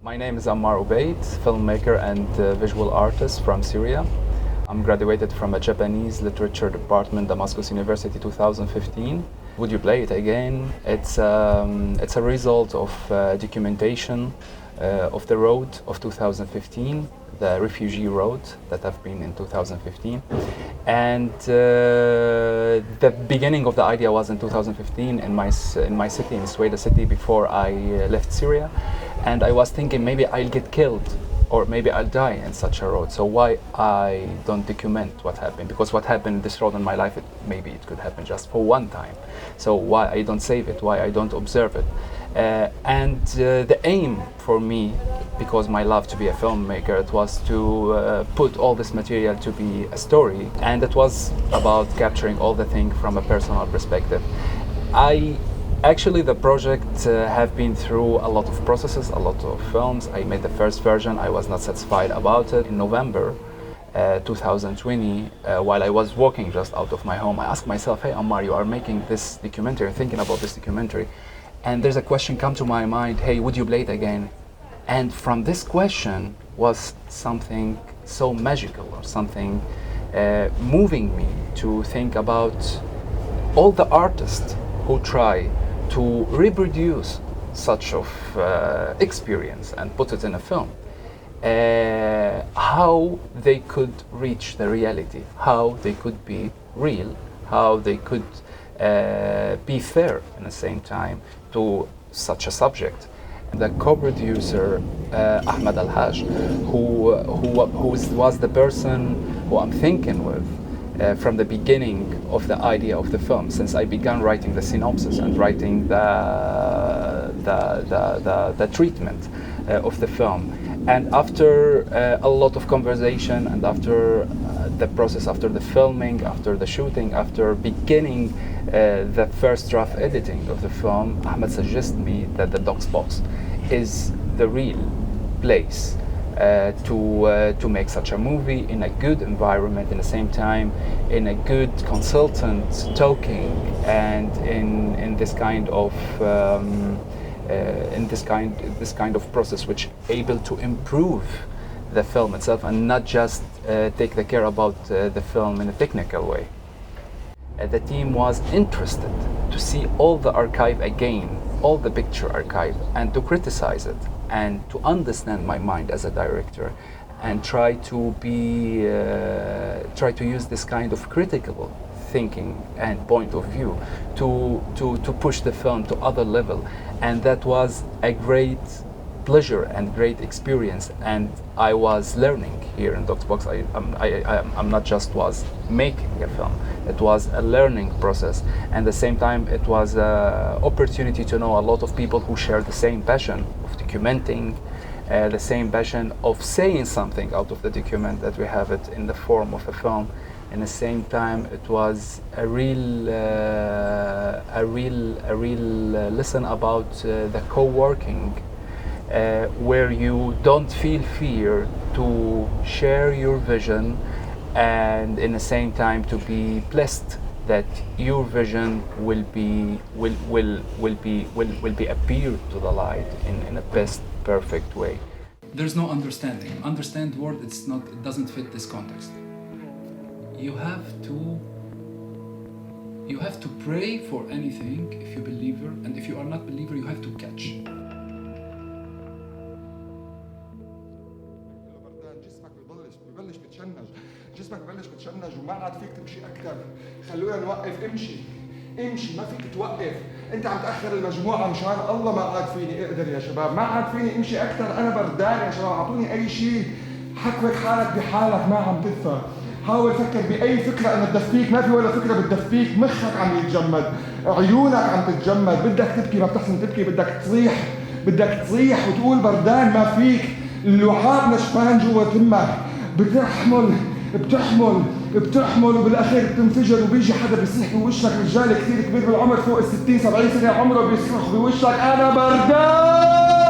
My name is Ammar Obeid, filmmaker and visual artist from Syria. I'm graduated from a Japanese literature department, Damascus University 2015. Would you play it again? It's a result of documentation of the road of 2015, the refugee road that I've been in 2015. And the beginning of the idea was in 2015 in my city, in Sweden city, before I left Syria. And I was thinking maybe I'll get killed or maybe I'll die in such a road. So why I don't document what happened? Because what happened in this road in my life, maybe it could happen just for one time. So why I don't save it? Why I don't observe it? The aim for me, because my love to be a filmmaker, it was to put all this material to be a story, and it was about capturing all the things from a personal perspective. Actually, the project have been through a lot of processes, a lot of films. I made the first version. I was not satisfied about it. In November 2020, while I was walking just out of my home, I asked myself, hey Ammar, you are making this documentary, thinking about this documentary, and there's a question come to my mind, hey, would you play it again? And from this question was something so magical, or something moving me to think about all the artists who try to reproduce such of experience and put it in a film, how they could reach the reality, how they could be real, how they could be fair in the same time to such a subject. The co-producer Ahmed Al-Haj, who was the person who I'm thinking with from the beginning of the idea of the film, since I began writing the synopsis and writing the treatment of the film. And after a lot of conversation, and after the process, after the filming, after the shooting, after beginning the first draft editing of the film, Ahmed suggested me that the DOX box is the real place to make such a movie in a good environment, in the same time in a good consultant talking, and in this kind of this kind of process which able to improve the film itself and not just take the care about the film in a technical way. The team was interested to see all the archive again, all the picture archive, and to criticize it and to understand my mind as a director, and try to use this kind of critical thinking and point of view to push the film to other level. And that was a great pleasure and great experience, and I was learning here in DOX box. I'm not just was making a film, it was a learning process, and at the same time it was an opportunity to know a lot of people who share the same passion of documenting, the same passion of saying something out of the document, that we have it in the form of a film. In the same time, it was a real lesson about the co-working, where you don't feel fear to share your vision, and in the same time to be blessed that your vision will be appear to the light in a best perfect way. There's no understanding. Understand word, it doesn't fit this context. You have to pray for anything if you're a believer, and if you are not a believer, you have to catch. جسمك ببلش بتشنج وما عاد فيك تمشي اكثر. خلونا نوقف، امشي ما فيك توقف. انت عم تاخر المجموعه، مشان الله ما عاد فيني اقدر يا شباب، ما عاد فيني امشي اكثر، انا بردان يا شباب، اعطوني اي شيء. حكوك حالك بحالك، ما عم تدفى. حاول فكر باي فكره انها تدفيك، ما في ولا فكره بتدفيك، مخك عم يتجمد، عيونك عم تتجمد، بدك تبكي ما بتحسن تبكي، بدك تصيح وتقول بردان ما فيك، اللعاب نشفان جوا تمك، بتحمل وبالاخير بتنفجر، وبيجي حدا بيصيح بوشك، رجال كثير كبير بالعمر فوق ال60 70 سنه عمره بيصرخ بوشك انا بردان.